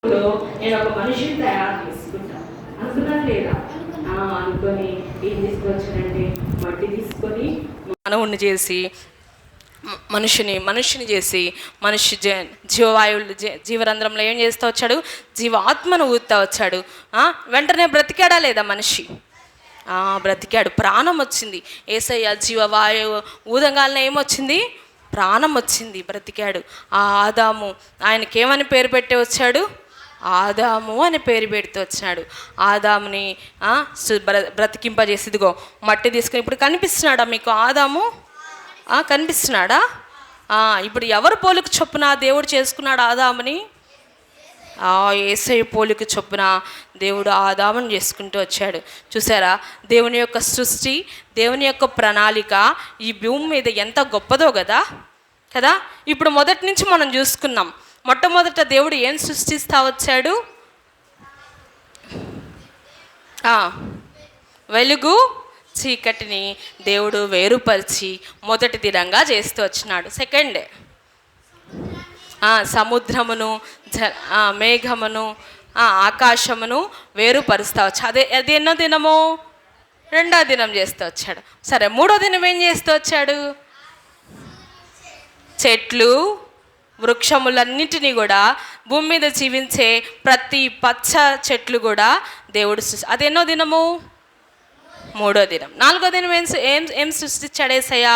నేను ఒక మనిషిని తయారు చేసుకుంటాను అనుకున్నాను లేదా? అనుకొని ఏం తీసుకొచ్చానంటే మట్టి తీసుకొని మానవుణ్ణి చేసి మనుషుని చేసి మనిషి జీవవాయువులు జీవరంధ్రంలో ఏం చేస్తూ వచ్చాడు? జీవాత్మను ఊదుతూ వచ్చాడు. వెంటనే బ్రతికాడా లేదా మనిషి? బ్రతికాడు, ప్రాణం వచ్చింది. యేసయ్య జీవవాయువు ఊదంగానే ఏమొచ్చింది? ప్రాణం వచ్చింది, బ్రతికాడు. ఆ ఆదాము, ఆయనకేమని పేరు పెట్టి వచ్చాడు? ఆదాము అని పేరు పెడుతూ వచ్చాడు. ఆదాముని బ్రతికింపజేసి, ఇదిగో మట్టి తీసుకుని, ఇప్పుడు కనిపిస్తున్నాడా మీకు ఆదాము? కనిపిస్తున్నాడా? ఇప్పుడు ఎవరు పోలిక చొప్పున దేవుడు చేసుకున్నాడు ఆదాముని? యేసయ్య పోలిక చొప్పున దేవుడు ఆదాముని చేసుకుంటూ వచ్చాడు. చూసారా, దేవుని యొక్క సృష్టి, దేవుని యొక్క ప్రణాళిక ఈ భూమి మీద ఎంత గొప్పదో కదా. ఇప్పుడు మొదటి నుంచి మనం చూసుకున్నాం. మొట్టమొదట దేవుడు ఏం సృష్టిస్తూ వచ్చాడు? వెలుగు చీకటిని దేవుడు వేరుపరిచి మొదటి దినంగా చేస్తూ వచ్చినాడు. సెకండ్, సముద్రమును మేఘమును ఆకాశమును వేరుపరుస్తూ వచ్చాడు. అది ఎన్నో దినము? రెండో దినం చేస్తూ వచ్చాడు. సరే, మూడో దినం ఏం చేస్తూ వచ్చాడు? చెట్లు వృక్షములన్నిటినీ కూడా, భూమి మీద జీవించే ప్రతి పచ్చ చెట్లు కూడా దేవుడు అది ఎన్నో దినము? మూడో దినం. నాలుగో దినం ఏం సృష్టించాడు యేసయ్య?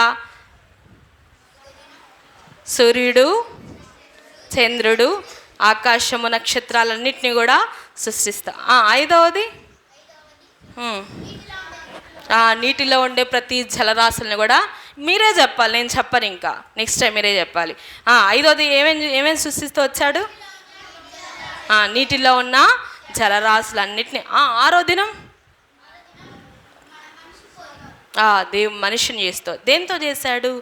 సూర్యుడు, చంద్రుడు, ఆకాశము, నక్షత్రాలన్నిటినీ కూడా సృష్టిస్తా. ఐదవది నీటిలో ఉండే ప్రతి జలరాశుల్ని కూడా. మీరే చెప్పాలి, నేను చెప్పను, ఇంకా నెక్స్ట్ టైం మీరే చెప్పాలి. ఐదవది ఏమేమి సృష్టిస్తూ వచ్చాడు? నీటిలో ఉన్న జలరాశులన్నిటినీ. ఆరో దినం మనిషిని చేస్తూ, దేంతో చేశాడు?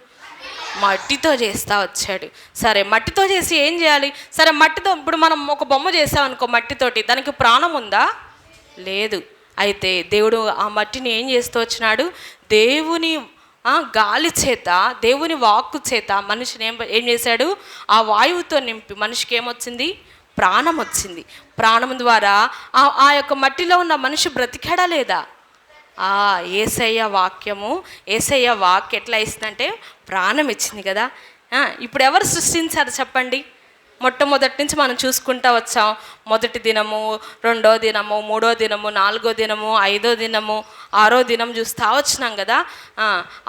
మట్టితో చేస్తూ వచ్చాడు. సరే, మట్టితో చేసి ఏం చేయాలి? సరే, మట్టితో ఇప్పుడు మనం ఒక బొమ్మ చేసామనుకో మట్టితోటి, దానికి ప్రాణం ఉందా? లేదు. అయితే దేవుడు ఆ మట్టిని ఏం చేస్తూ వచ్చినాడు? దేవుని గాలి చేత, దేవుని వాక్కు చేత మనిషిని ఏం చేశాడు? ఆ వాయువుతో నింపి మనిషికి ఏమొచ్చింది? ప్రాణం వచ్చింది. ప్రాణం ద్వారా ఆ యొక్క మట్టిలో ఉన్న మనిషి బ్రతికాడా లేదా? యేసయ్య వాక్యము, యేసయ్య వాక్ ఎట్లా ఇస్తుందంటే ప్రాణం ఇచ్చింది కదా. ఇప్పుడు ఎవరు సృష్టించారు చెప్పండి? మొట్టమొదటి నుంచి మనం చూసుకుంటూ వచ్చాం. మొదటి దినము, రెండో దినము, మూడో దినము, నాలుగో దినము, ఐదో దినము, ఆరో దినం చూస్తూ వచ్చినాం కదా.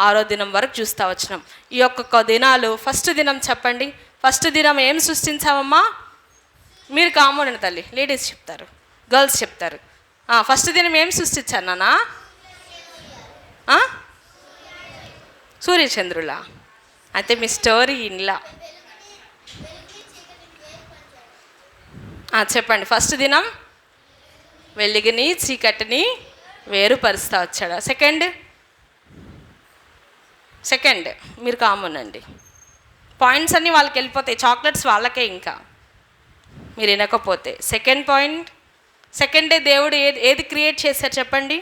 ఆరో దినం వరకు చూస్తూ వచ్చినాం. ఈ ఒక్కొక్క దినాలు, ఫస్ట్ దినం చెప్పండి. ఫస్ట్ దినం ఏం సృష్టించామమ్మా? మీరు కామన్ తల్లి, లేడీస్ చెప్తారు, గర్ల్స్ చెప్తారు. ఫస్ట్ దినం ఏం సృష్టించాను నాన్న? సూర్యచంద్రులా? అయితే మీ స్టోరీ ఇంట్లో చెప్పండి. ఫస్ట్ దినం వెలుగుని చీకటిని వేరుపరుస్తూ వచ్చాడు. సెకండ్ మీరు కామన్ అండి, పాయింట్స్ అన్నీ వాళ్ళకి వెళ్ళిపోతాయి, చాక్లెట్స్ వాళ్ళకే ఇంకా మీరు వినకపోతే. సెకండ్ పాయింట్, సెకండ్ డే దేవుడు ఏది క్రియేట్ చేశారు చెప్పండి?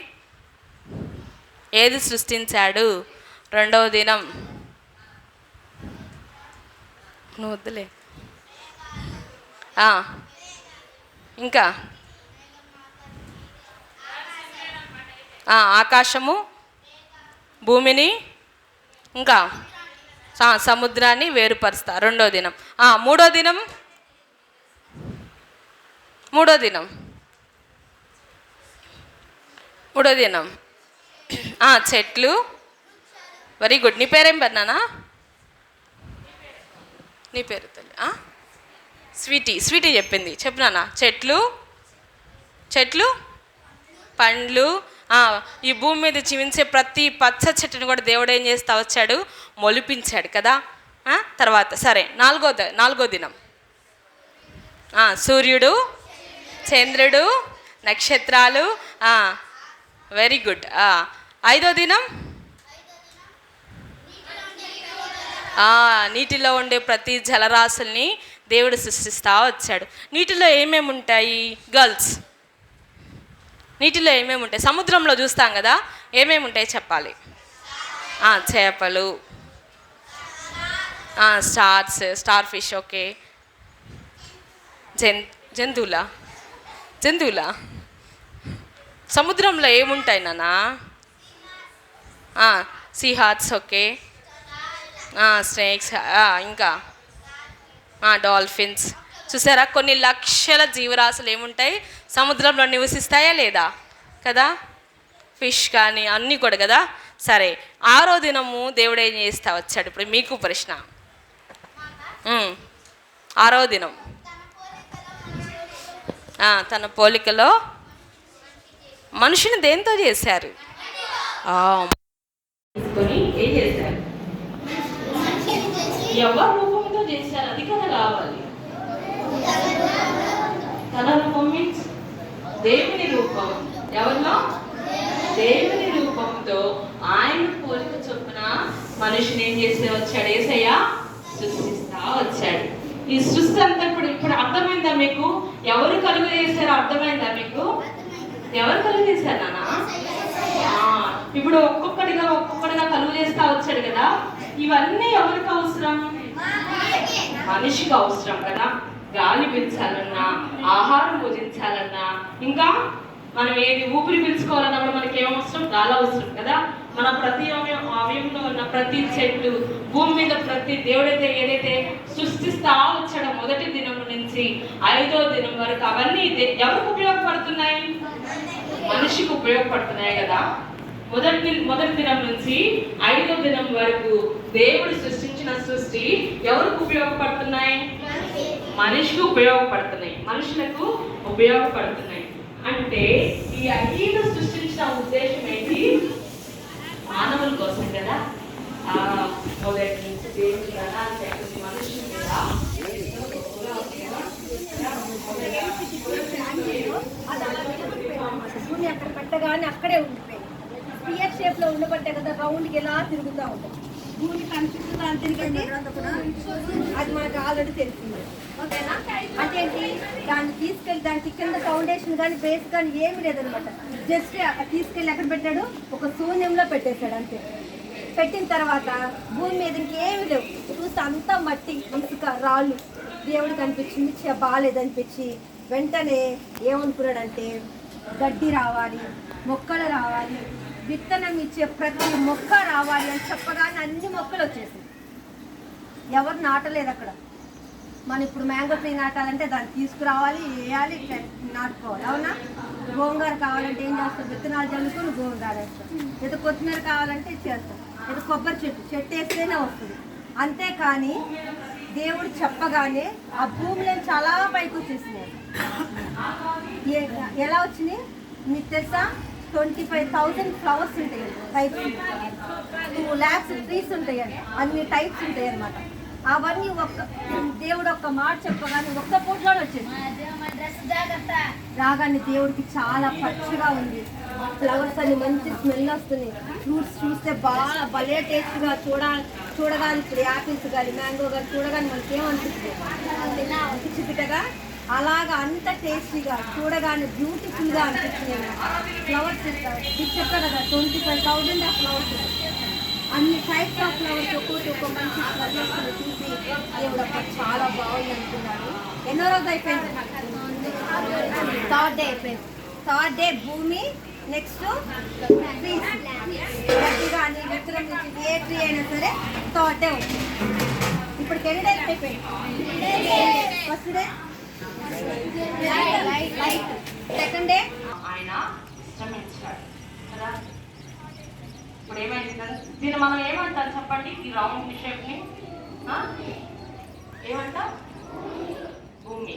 ఏది సృష్టించాడు? రెండవ దినం. నువ్వు వద్దులే. ఇంకా ఆకాశము, భూమిని, ఇంకా సముద్రాన్ని వేరుపరుస్తా. రెండో దినం. మూడో దినం చెట్లు. Very good. నీ పేరేం పెన్నానా? నీ పేరు తల్లి స్వీటీ చెప్పింది. చెప్పినానా? చెట్లు, పండ్లు. ఈ భూమి మీద జీవించే ప్రతి పచ్చ చెట్టుని కూడా దేవుడు ఏం చేస్తూ వచ్చాడు? మొలిపించాడు కదా. తర్వాత సరే, నాలుగో దినం సూర్యుడు, చంద్రుడు, నక్షత్రాలు. Very good. ఐదో దినం నీటిలో ఉండే ప్రతి జలరాశుల్ని దేవుడు సృష్టిస్తూ వచ్చాడు. నీటిలో ఏమేమి ఉంటాయి గర్ల్స్? నీటిలో ఏమేమి ఉంటాయి? సముద్రంలో చూస్తాం కదా, ఏమేమి ఉంటాయి చెప్పాలి? చేపలు, స్టార్ ఫిష్, ఓకే, జంతువులా? జంతువులా? సముద్రంలో ఏముంటాయి నాన్న? Sea hearts, okay. స్నేక్స్, ఇంకా డాల్ఫిన్స్. చూసారా, కొన్ని లక్షల జీవరాశులు ఏముంటాయి సముద్రంలో నివసిస్తాయా లేదా కదా? ఫిష్ కానీ అన్నీ కూడా కదా. సరే, 6వ దినము దేవుడు ఏం చేస్తా వచ్చాడు? ఇప్పుడు మీకు ప్రశ్న. 6వ దినం తన పోలికలో మనుషుని దేంతో చేశారు? ఏం చేశారు? ఎవరి రూపంతో చేశారు? అది కదా కావాలి. తన రూపం మీన్స్ దేవుని రూపం. ఎవరిలో? దేవుని రూపంతో ఆయన పోలిక చొప్పున మనిషిని ఏం చేస్తే వచ్చాడు? యేసయ్య సృష్టిస్తా వచ్చాడు. ఈ సృష్టి అంతా ఇప్పుడు అర్థమైందా మీకు? ఎవరు కలుగు చేశారో అర్థమైందా మీకు? ఎవరు కలుగు చేశారు నాన్న? ఇప్పుడు ఒక్కొక్కడిగా కలుగు చేస్తా వచ్చాడు కదా. ఇవన్నీ ఎవరికి అవసరం? మనిషికి అవసరం కదా. గాలి పీల్చాలన్నా, ఆహారం భుజించాలన్నా, ఇంకా మనం ఏది ఊపిరి పీల్చుకోవాలన్నా కూడా మనకి ఏమవసరం? గాలి అవసరం కదా. మన ప్రతి అవయంలో ఉన్న ప్రతి చెట్టు, భూమి మీద ప్రతి దేవుడైతే ఏదైతే సృష్టిస్తా వచ్చాడో మొదటి దినం నుంచి 5వ దినం వరకు అవన్నీ ఎవరికి ఉపయోగపడుతున్నాయి? మనిషికి ఉపయోగపడుతున్నాయి కదా. మొదటి దినం నుంచి 5వ దినం వరకు దేవుడు సృష్టించిన సృష్టి ఎవరికి ఉపయోగపడుతున్నాయి? మనిషికి ఉపయోగపడుతున్నాయి, మనుషులకు ఉపయోగపడుతున్నాయి. అంటే ఈ 5 సృష్టించిన ఉద్దేశం ఏంటి? మానవుల కోసం కదా. మొదటి నుంచి దేవుడి మనుషుల మీద అక్కడ పెట్టగానే అక్కడే ఉండిపోయింది. స్పియర్ షేప్ లో ఉండబట్టే కదా రౌండ్కి ఎలా తిరుగుతూ ఉంటుంది. భూమి కనిపిస్తుందా అని తిరిగింది, అది మనకు ఆల్రెడీ తెలిసింది. ఓకేనా? అంటే ఏంటి? దాన్ని తీసుకెళ్ళి దానికి కింద ఫౌండేషన్ కానీ బేస్ కానీ ఏమి లేదనమాట. జస్ట్ తీసుకెళ్ళి ఎక్కడ పెట్టాడు? ఒక శూన్యంలో పెట్టేశాడు అంతే. పెట్టిన తర్వాత భూమి మీద ఇంకేమి లేవు. చూస్తే అంతా మట్టి, ఇసుక, రాళ్ళు. దేవుడు కనిపించింది, బాగాలేదనిపించి వెంటనే ఏమనుకున్నాడంటే గడ్డి రావాలి, మొక్కలు రావాలి, విత్తనం ఇచ్చే ప్రతి మొక్క రావాలి అని చెప్పగానే అన్ని మొక్కలు వచ్చేసింది. ఎవరు నాటలేదు అక్కడ. మనం ఇప్పుడు మ్యాంగో ట్రీ నాటాలంటే దాన్ని తీసుకురావాలి, వేయాలి, నాటుకోవాలి. అవునా? గోంగూర కావాలంటే ఏం చేస్తాం? విత్తనాలు చల్లుకొని గోంగూర వేస్తాం. ఏదో కొత్తిమీర కావాలంటే చేస్తాం. ఏదో కొబ్బరి చెట్టు వేస్తేనే వస్తుంది. అంతేకాని దేవుడు చెప్పగానే ఆ భూమిలో చాలా పైకి వచ్చేసినాయి. ఎలా వచ్చినాయి మీకు తెలుసా? 25,000 ఫ్లవర్స్ ఉంటాయండి, టైప్స్. 2 lakhs ట్రీస్ ఉంటాయండి, అన్ని టైప్స్ ఉంటాయి అన్నమాట. అవన్నీ దేవుడు ఒక్క మాట చెప్పగానే ఒక్క పూటలో వచ్చేది. రాగానే దేవుడికి చాలా పచ్చిగా ఉంది. ఫ్లవర్స్ అన్ని మంచి స్మెల్ వస్తున్నాయి. ఫ్రూట్స్ చూస్తే బాగా భలే టేస్ట్గా చూడగానే ఇప్పుడు యాపిల్స్ కానీ మ్యాంగో కానీ చూడగానే మనకి ఏమనిపిస్తుంది? అనిపించిగా అలాగా అంత టేస్టీగా చూడగానే బ్యూటిఫుల్గా అనిపించింది. ఫ్లవర్స్ చెప్పారు కదా 25,000 ఫ్లవర్స్, అన్ని టైప్స్ ఆఫ్ ఫ్లవర్స్ ఒక్కొక్క మంచి స్మెల్ వస్తుంది. చూసి దేవుడు చాలా బాగుంది అనుకున్నాడు. ఎన్నో రోజు అయిపోయింది? 3rd డే అయిపోయింది. 3rd డే భూమి, నెక్స్ట్ ట్రీస్, గడ్డి కానీ విత్తనం నుంచి ఏ ట్రీ అయినా సరే 3rd డే వచ్చింది. ఇప్పటికి ఎన్ని డేస్ అయిపోయింది? First day light, second day ఆయన శ్రమించాడు కదా. ఇప్పుడు ఏమైంది? దీన్ని మనం ఏమంటాం చెప్పండి? ఈ రౌండ్ షేప్ని ఏమంటాం? భూమి,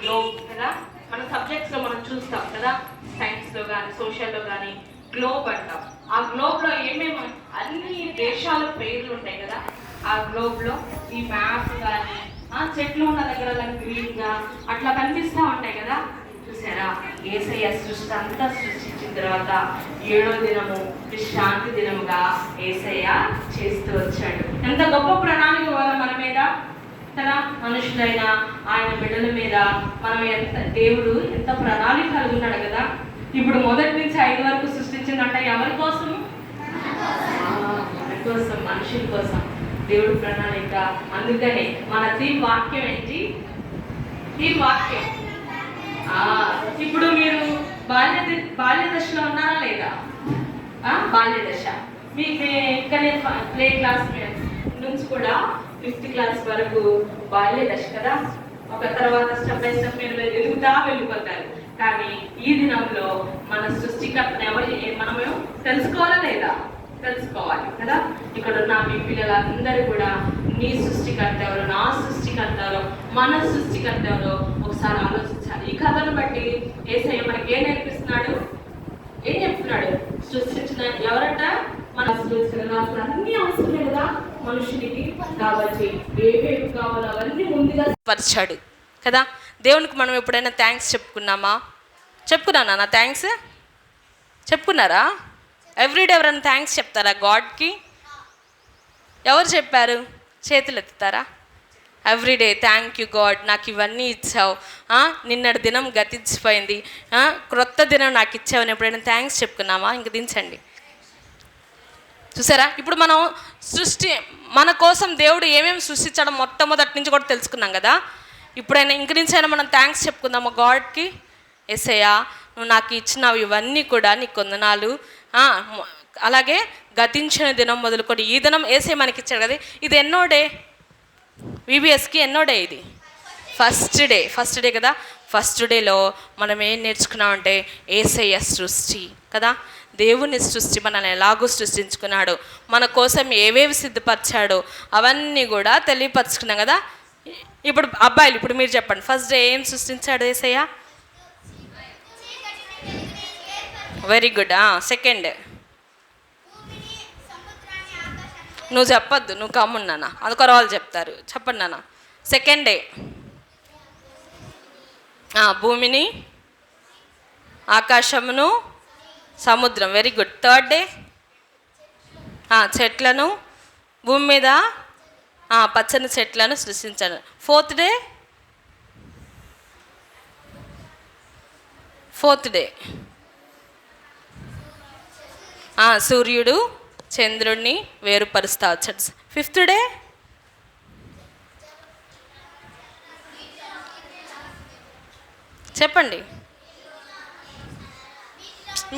గ్లోబ్ కదా. మన సబ్జెక్ట్స్లో మనం చూస్తాం కదా, సైన్స్లో కానీ సోషల్లో కానీ గ్లోబ్ అంటాం. ఆ గ్లోబ్లో ఏమేమి అన్ని దేశాల పేర్లు ఉంటాయి కదా. ఆ గ్లోబ్లో ఈ మ్యాప్ కానీ చెట్లు ఉన్న దగ్గర గ్రీన్గా అట్లా కనిపిస్తూ ఉంటాయి కదా. చూసారా? యేసయ్య సృష్టి అంతా సృష్టించిన తర్వాత 7వ దినము విశ్రాంతి దినముగా యేసయ్య చేస్తూ వచ్చాడు. ఎంత గొప్ప ప్రణాళిక మన మీద కదా. మనుషులైన ఆయన బిడ్డల మీద మనం దేవుడు ఎంత ప్రణాళిక కలిగి ఉన్నాడు కదా. ఇప్పుడు మొదటి నుంచి 5 వరకు సృష్టించిందంట ఎవరి కోసం? మన కోసం, మనుషుల కోసం దేవుడు ప్రణాళిక. అందుకనే మన థీమ్ వాక్యం ఏంటి? థీమ్ వాక్యం బాల్య దశలో ఉన్నారా లేదా? బాల్య దశ మీకు ఇంకా నేను ప్లే క్లాస్ నుంచి కూడా 5th క్లాస్ వరకు బాల్య దశ కదా. ఒక తర్వాత స్టెప్ బై స్టెప్ మీరు ఎదుగుతా వెళ్ళిపోతారు. కానీ ఈ దినంలో మన సృష్టికర్తను మనము తెలుసుకోవాలా లేదా? తెలుసుకోవాలి కదా. ఇక్కడ ఉన్న మీ పిల్లలందరూ కూడా నీ సృష్టికర్త ఎవరు, నా సృష్టికర్త ఎవరు, మన సృష్టికర్త ఎవరో ఒకసారి ఆలోచించాలి. ఈ కథను బట్టి యేసయ్య మనకి ఏం నేర్పిస్తున్నాడు, ఏం చెప్తున్నాడు? సృష్టించిన ఎవరంట? మన సృష్టించిన అన్ని అవసరమే కదా మనుషునికి. కాబట్టి ఏవేవి కావాలో అవన్నీ ముందుగా పరిచాడు కదా. దేవునికి మనం ఎప్పుడైనా థ్యాంక్స్ చెప్పుకున్నామా? చెప్పుకున్నానా నా థ్యాంక్స్? చెప్పుకున్నారా? ఎవ్రీడే ఎవరైనా థ్యాంక్స్ చెప్తారా గాడ్కి? ఎవరు చెప్పారు? చేతులు ఎత్తుతారా? ఎవ్రీడే థ్యాంక్ యూ గాడ్, నాకు ఇవన్నీ ఇచ్చావు, నిన్నటి దినం గతించిపోయింది, క్రొత్త దినం నాకు ఇచ్చావని ఎప్పుడైనా థ్యాంక్స్ చెప్పుకున్నామా? ఇంక దించండి. చూసారా, ఇప్పుడు మనం మన కోసం దేవుడు ఏమేమి సృష్టించడం మొట్టమొదటి నుంచి కూడా తెలుసుకున్నాం కదా. ఇప్పుడైనా ఇంక నుంచి అయినా మనం థ్యాంక్స్ చెప్పుకుందాము గాడ్కి. యేసయ్యా, నువ్వు నాకు ఇచ్చినావు ఇవన్నీ కూడా నీకు వందనాలు. అలాగే గతించిన దినం మొదలుకొని ఈ దినం యేసయ్య మనకి ఇచ్చాడు కదా. ఇది ఎన్నో డే? VBSకి ఎన్నో డే? ఇది ఫస్ట్ డే కదా. ఫస్ట్ డేలో మనం ఏం నేర్చుకున్నామంటే యేసయ్య సృష్టి కదా. దేవుని సృష్టి మనల్ని ఎలాగో సృష్టించుకున్నాడు, మన కోసం ఏవేవి సిద్ధపరిచాడో అవన్నీ కూడా తెలియపరుచుకున్నాం కదా. ఇప్పుడు అబ్బాయిలు, ఇప్పుడు మీరు చెప్పండి, ఫస్ట్ డే ఏం సృష్టించాడు యేసయ్య? Very good. సెకండ్ నువ్వు చెప్పొద్దు, నువ్వు కమ్మున్నానా, అందుకొర వాళ్ళు చెప్తారు. చెప్పండి నాన్న. సెకండ్ డే భూమిని, ఆకాశమును, సముద్రం. Very good. థర్డ్ డే చెట్లను, భూమి మీద పచ్చని చెట్లను సృష్టించాను. ఫోర్త్ డే సూర్యుడు చంద్రుడిని వేరుపరుస్తా వచ్చాడు. ఫిఫ్త్ డే చెప్పండి,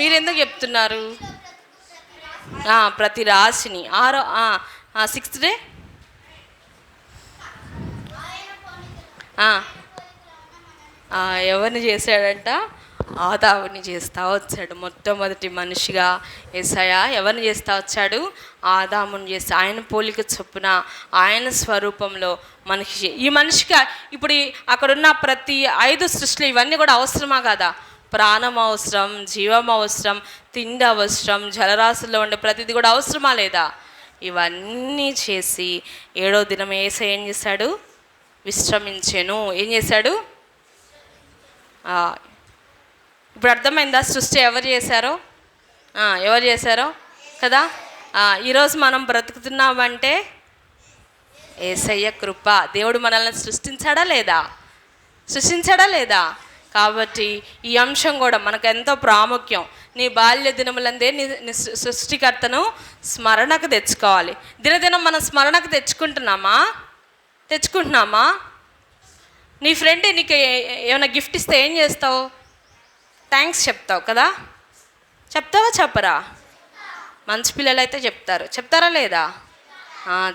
మీరెందుకు చెప్తున్నారు? ప్రతి రాశిని. సిక్స్త్ డే ఎవరిని చేశాడంట? ఆదాముని చేస్తూ వచ్చాడు. మొట్టమొదటి మనిషిగా యేసయ్య ఎవరిని చేస్తూ వచ్చాడు? ఆదాముని చేస్తే ఆయన పోలిక చొప్పున ఆయన స్వరూపంలో మనిషి. ఈ మనిషిగా ఇప్పుడు అక్కడున్న ప్రతి 5 సృష్టిలు ఇవన్నీ కూడా అవసరమా కాదా? ప్రాణం అవసరం, జీవం అవసరం, తిండి అవసరం, జలరాశుల్లో ఉండే ప్రతిదీ కూడా అవసరమా లేదా? ఇవన్నీ చేసి 7వ దినం యేసయ్య ఏం చేశాడు? విశ్రమించెను. ఏం చేశాడు? ఇప్పుడు అర్థమైందా సృష్టి ఎవరు చేశారో కదా. ఈరోజు మనం బ్రతుకుతున్నామంటే యేసయ్య కృప. దేవుడు మనల్ని సృష్టించాడా లేదా? కాబట్టి ఈ అంశం కూడా మనకు ఎంతో ప్రాముఖ్యం. నీ బాల్య దినములందే నీ సృష్టికర్తను స్మరణకు తెచ్చుకోవాలి. దినదినం మనం స్మరణకు తెచ్చుకుంటున్నామా? నీ ఫ్రెండ్ నీకు ఏమైనా గిఫ్ట్ ఇస్తే ఏం చేస్తావు? థ్యాంక్స్ చెప్తావు కదా. చెప్తావా చెప్పరా? మంచి పిల్లలు అయితే చెప్తారా లేదా?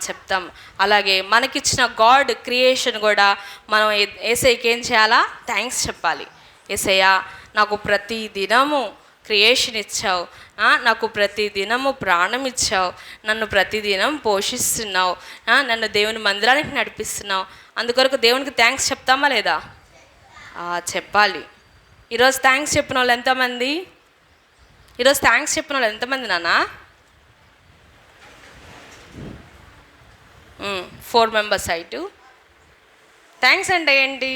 చెప్తాం. అలాగే మనకిచ్చిన గాడ్ క్రియేషన్ కూడా మనం యేసయ్యకి ఏం చేయాలా? థ్యాంక్స్ చెప్పాలి. యేసయ్య, నాకు ప్రతి దినము క్రియేషన్ ఇచ్చావు, నాకు ప్రతి దినము ప్రాణం ఇచ్చావు, నన్ను ప్రతిదినం పోషిస్తున్నావు, నన్ను దేవుని మందిరానికి నడిపిస్తున్నావు. అందుకొరకు దేవునికి థ్యాంక్స్ చెప్తామా లేదా? చెప్పాలి. ఈరోజు థ్యాంక్స్ చెప్పిన వాళ్ళు ఎంతమంది? నాన్న? 4 మెంబర్స్ అయితే. థ్యాంక్స్ అంటే ఏంటి?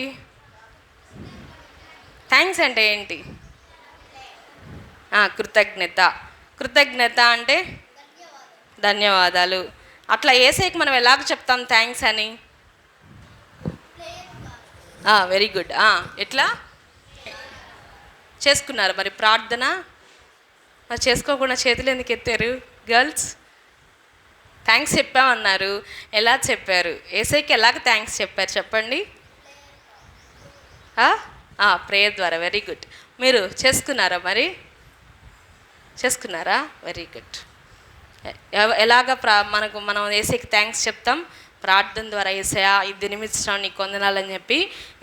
కృతజ్ఞత అంటే ధన్యవాదాలు. అట్లా యేసయ్యకి మనం ఎలాగ చెప్తాం థ్యాంక్స్ అని? Very good. ఎట్లా చేసుకున్నారు మరి ప్రార్థన? మరి చేసుకోకుండా చేతులు ఎందుకు ఎత్తారు గర్ల్స్? థ్యాంక్స్ చెప్పామన్నారు. ఎలా చెప్పారు? యేసయ్యకి ఎలాగ థ్యాంక్స్ చెప్పారు చెప్పండి? ప్రేయర్ ద్వారా. Very good. మీరు చేసుకున్నారా మరి? చేసుకున్నారా? Very good. ఎలాగ మనం ఏసైకి థ్యాంక్స్ చెప్తాం? ప్రార్థన ద్వారా. ఏసయ్యా ఈ దినమిచ్చినావు, నీకు వందనాలని చెప్పి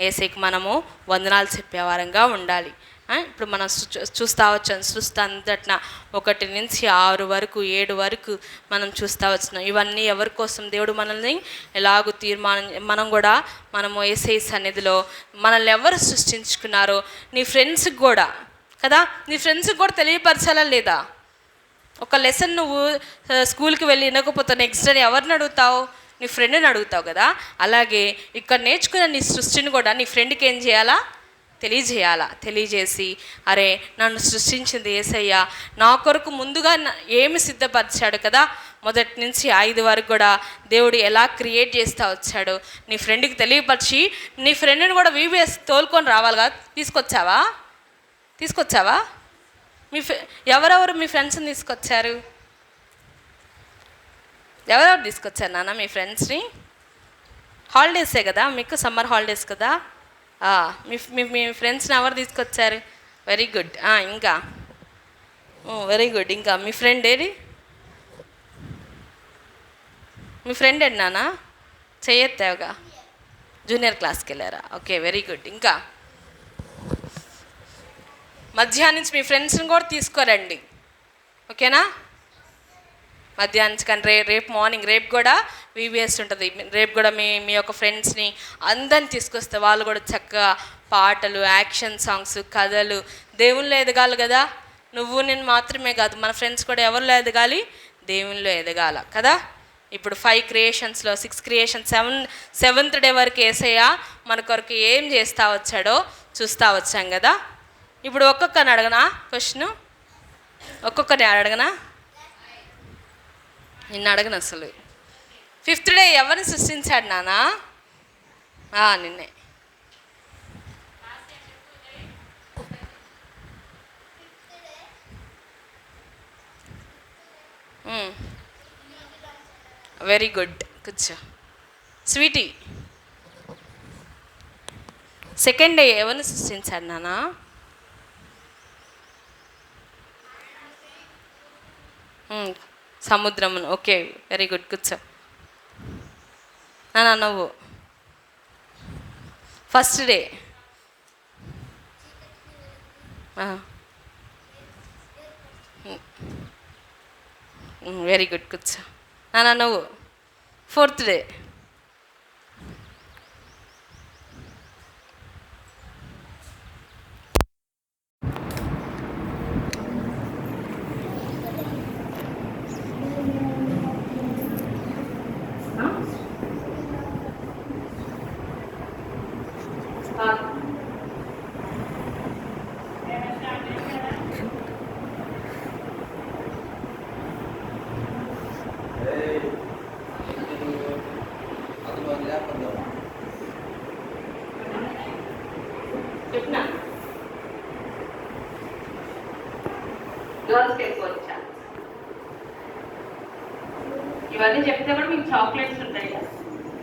ఏసైకి మనము వందనాలు చెప్పేవారంగా ఉండాలి. ఇప్పుడు మనం చూస్తూ వచ్చాం, సృష్టి అంతటా 1 నుంచి 6 వరకు 7 వరకు మనం చూస్తూ వచ్చినాం. ఇవన్నీ ఎవరి కోసం? దేవుడు మనల్ని ఎలాగూ మనం కూడా మనము యేసయ్య సన్నిధిలో మనల్ని ఎవరు సృష్టించుకున్నారో నీ ఫ్రెండ్స్కి కూడా కదా, నీ ఫ్రెండ్స్కి కూడా తెలియపరచాలా లేదా? ఒక లెసన్ నువ్వు స్కూల్కి వెళ్ళి వినకపోతే నెక్స్ట్ డే ఎవరిని అడుగుతావు? నీ ఫ్రెండ్ని అడుగుతావు కదా. అలాగే ఇక్కడ నేర్చుకున్న నీ సృష్టిని కూడా నీ ఫ్రెండ్కి ఏం చేయాలా? తెలియజేసి, అరే నన్ను సృష్టించింది యేసయ్య, నా కొరకు ముందుగా ఏమి సిద్ధపరిచాడు కదా, 1 నుంచి 5 వరకు కూడా దేవుడు ఎలా క్రియేట్ చేస్తూ వచ్చాడు నీ ఫ్రెండ్కి తెలియపరిచి, నీ ఫ్రెండ్ని కూడా VBS తోలుకొని రావాలి కదా. తీసుకొచ్చావా? ఎవరెవరు మీ ఫ్రెండ్స్ని తీసుకొచ్చారు? ఎవరెవరు తీసుకొచ్చారు నాన్న మీ హాలిడేసే కదా మీకు, సమ్మర్ హాలిడేస్ కదా. మీ ఫ్రెండ్స్ని ఎవరు తీసుకొచ్చారు? Very good. ఇంకా వెరీ గుడ్. ఇంకా మీ ఫ్రెండ్ ఏది? మీ ఫ్రెండ్ ఏంటి నాన్న? చెయ్యెత్తావుగా. జూనియర్ క్లాస్కి వెళ్ళారా? Okay, very good. ఇంకా మధ్యాహ్నం నుంచి మీ ఫ్రెండ్స్ని కూడా తీసుకురండి, ఓకేనా? మధ్యాహ్నం కానీ రేపు మార్నింగ్, రేపు కూడా VBS ఉంటుంది. రేపు కూడా మీ యొక్క ఫ్రెండ్స్ని అందరిని తీసుకొస్తే వాళ్ళు కూడా చక్కగా పాటలు, యాక్షన్ సాంగ్స్, కథలు, దేవుళ్ళు ఎదగాలి కదా. నువ్వు నేను మాత్రమే కాదు, మన ఫ్రెండ్స్ కూడా ఎవరిలో ఎదగాలి? దేవుళ్ళు ఎదగాల కదా. ఇప్పుడు 5 క్రియేషన్స్లో 6 క్రియేషన్స్, 7th డే వరకు యేసయ్య మన కొరకు ఏం చేస్తూ వచ్చాడో చూస్తూ వచ్చాం కదా. ఇప్పుడు ఒక్కొక్కరిని అడగనా క్వశ్చన్? ఒక్కొక్కరిని అడగనా? నిన్ను అడగను అసలు. 5th డే ఎవరిని సృష్టించాడు నానా? నిన్నే. వెరీ గుడ్, కూర్చో. స్వీటీ, 2nd డే ఎవరిని సృష్టించాడు నానా? సముద్రమును. ఓకే, వెరీ గుడ్, కూర్చో. నాన్న నువ్వు 1st డే వెరీ గుడ్, కూర్చో. నాన్న నువ్వు 4th డే. చెప్పినా గర్ల్స్కి ఎక్కువ వచ్చా. ఇవన్నీ చెప్తే కూడా మీకు చాక్లెట్స్ ఉంటాయి,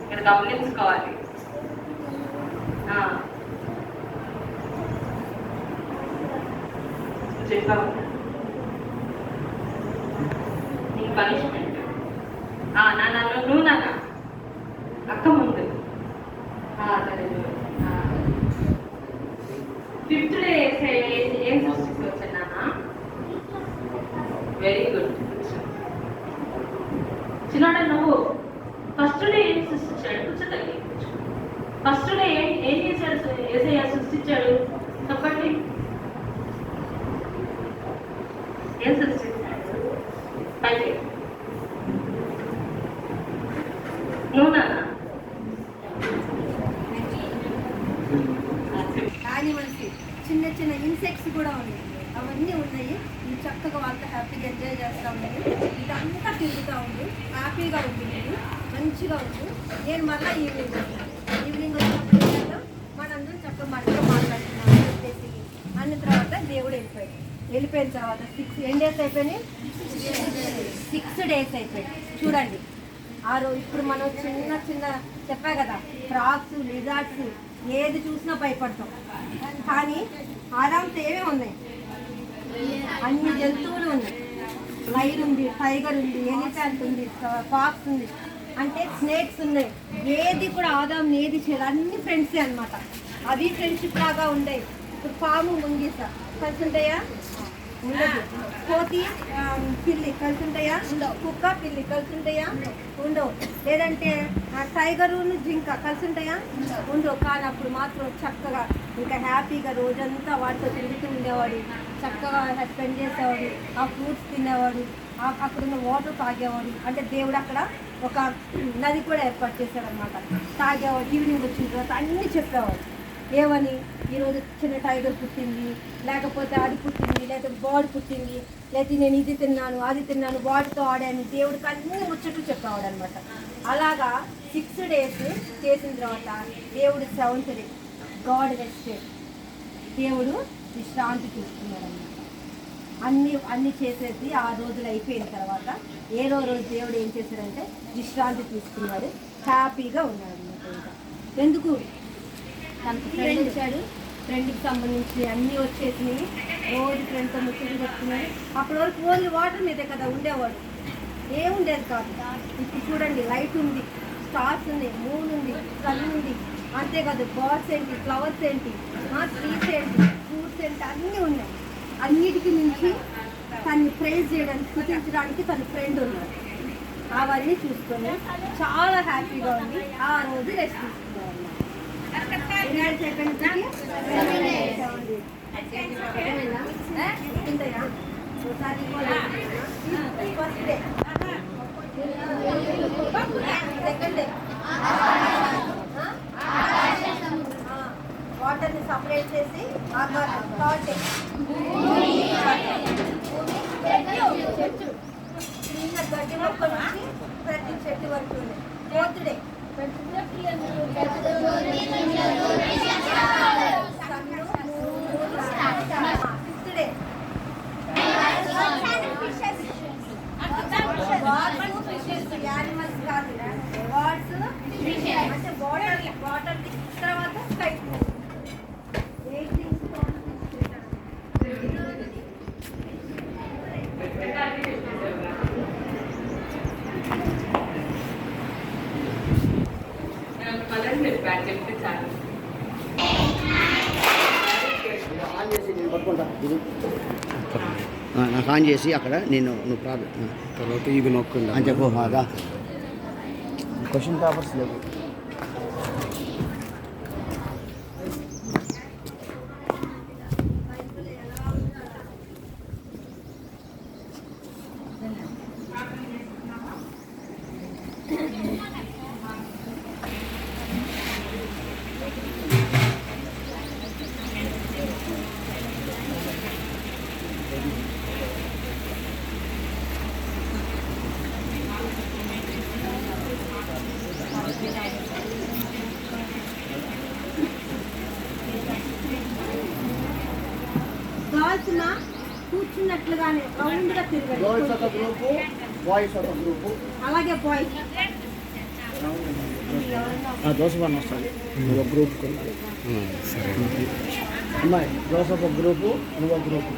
మీరు గమనించుకోవాలి. చెప్పావు నీకు పనిష్మెంట్. నాన్న నువ్వు నాన్న అక్క ముందు. సరే, 5th డే ఏం సృష్టించవచ్చు నాన్న? Very good. చిన్నోడ నువ్వు 1st డే ఏం సృష్టించాడు? కూర్చోతల్లి. 1st డే ఏం చేశాడు యేసయ్య సృష్టించాడు? చెప్పండి. ఏం సృష్టించాడు? పైకి నువ్వు నాన్న. కానీ మనకి చిన్న చిన్న ఇన్సెక్ట్స్ కూడా ఉన్నాయి, అవన్నీ ఉన్నాయి. ఇది చక్కగా వాళ్ళతో హ్యాపీగా ఎంజాయ్ చేస్తూ ఉన్నాయి. ఇదంతా తిరుగుతూ ఉంది, హ్యాపీగా ఉంది, ఇది మంచిగా ఉంది. నేను మళ్ళీ ఈవినింగ్ వచ్చినప్పుడు మనందరం చక్కగా మనతో మాట్లాడుతున్నాం చెప్పేసి అన్న తర్వాత దేవుడు వెళ్ళిపోయిన తర్వాత 6 days అయిపోయినాయి. 6 days అయిపోయాయి. చూడండి ఇప్పుడు మనం చిన్న చిన్న చెప్పా కదా, ఫ్రాక్స్, లిజార్డ్స్, ఏది చూసినా భయపడతాం. కానీ ఆదాంతో ఏమేమి ఉన్నాయి? అన్ని జంతువులు ఉన్నాయి. లైన్ ఉంది, టైగర్ ఉంది, ఎలిఫెంట్ ఉంది, ఫాక్స్ ఉంది, అంటే స్నేక్స్ ఉన్నాయి. ఏది కూడా ఆదాం ఏది చేయదు, అన్ని ఫ్రెండ్సే అనమాట. అవి ఫ్రెండ్షిప్ లాగా ఉండేవి. ఇప్పుడు పాము ముంగీస కలిసి ఉంటాయా? ఉండదు. కోతి పిల్లి కలిసి ఉంటాయా? ఉండవు. కుక్క పిల్లి కలిసి ఉంటాయా? ఉండవు. లేదంటే టైగరును జింక కలిసి ఉంటాయా? ఉండవు. కానీ అప్పుడు మాత్రం చక్కగా ఇంకా హ్యాపీగా రోజంతా వాటితో తిరుగుతూ ఉండేవాడు, చక్కగా స్పెండ్ చేసేవాడు, ఆ ఫ్రూట్స్ తినేవాడు, అక్కడున్న వాటర్ తాగేవాడు. అంటే దేవుడు అక్కడ ఒక నది కూడా ఏర్పాటు చేశాడు అనమాట. తాగేవాడు. ఈవినింగ్ వచ్చిన తర్వాత అన్నీ చెప్పేవాడు. ఏమని? ఈరోజు చిన్న టైగర్ పుట్టింది, లేకపోతే అది పుట్టింది, లేకపోతే బర్డ్ పుట్టింది, లేకపోతే నేను ఇది తిన్నాను, అది తిన్నాను, వాటితో ఆడాను. దేవుడికి అన్ని ముచ్చట్లు చెప్పేవాడు అనమాట. అలాగా 6 days చేసిన తర్వాత దేవుడు 7th day గాడ్ రెస్టెడ్. దేవుడు విశ్రాంతి తీసుకున్నాడు అనమాట. అన్ని చేసేసి 6 రోజులు అయిపోయిన తర్వాత 7వ రోజు దేవుడు ఏం చేశాడంటే విశ్రాంతి తీసుకున్నాడు. హ్యాపీగా ఉన్నాడు అనమాట. ఇంకా ఎందుకు? తనకు ఫ్రెండ్ వచ్చాడు, ఫ్రెండ్కి సంబంధించి అన్నీ వచ్చేసినాయి. రోజు ఫ్రెండ్తో ముచ్చట్లు చెప్తున్నాడు. అప్పటి వరకు ఓన్లీ వాటర్ మీదే కదా ఉండేవాడు, ఏముండేది కాదు. ఇప్పుడు చూడండి, లైట్ ఉంది, స్టార్స్ ఉన్నాయి, మూన్ ఉంది, సన్ ఉంది. అంతేకాదు బర్డ్స్ ఏంటి, ఫ్లవర్స్ ఏంటి, ట్రీస్ ఏంటి, ఫ్రూట్స్ ఏంటి, అన్నీ ఉన్నాయి. అన్నిటికీ మించి తన్ని ప్రైజ్ చేయడానికి, స్థుతించడానికి తన ఫ్రెండ్ ఉన్నాడు. అవన్నీ చూసుకొని చాలా హ్యాపీగా ఉంది. ఆ రోజు రెస్ట్ తీసుకున్నాడు. వాటర్ని సపరేట్ చేసి ఆకాశం, థర్డ్ డే చెట్టు, చిన్న గడ్డి మొక్క నుంచి ప్రతి చెట్టు వరకు ఉన్నాయి. ఫోర్త్ డే యానిమల్స్ కాదు, అవార్డ్స్ అంటే వాటర్ తర్వాత స్కై. నాకు ఆన్ చేసి అక్కడ నువ్వు ప్రాబ్లం తర్వాత ఇది నొక్కండి అని చెప్పు. అదా క్వశ్చన్ పేపర్స్ లేవు. కావాల్సిన కూర్చున్నట్లుగానే రౌండ్గా తిరగండి. గర్ల్స్ ఒక గ్రూపు, బాయ్స్ ఒక గ్రూపు. అలాగే బాయ్స్ జోసఫ్ వస్తుంది నువ్వు ఒక గ్రూప్. సరే అమ్మాయి జోసఫ్ ఒక గ్రూపు, నువ్వు ఒక గ్రూపు.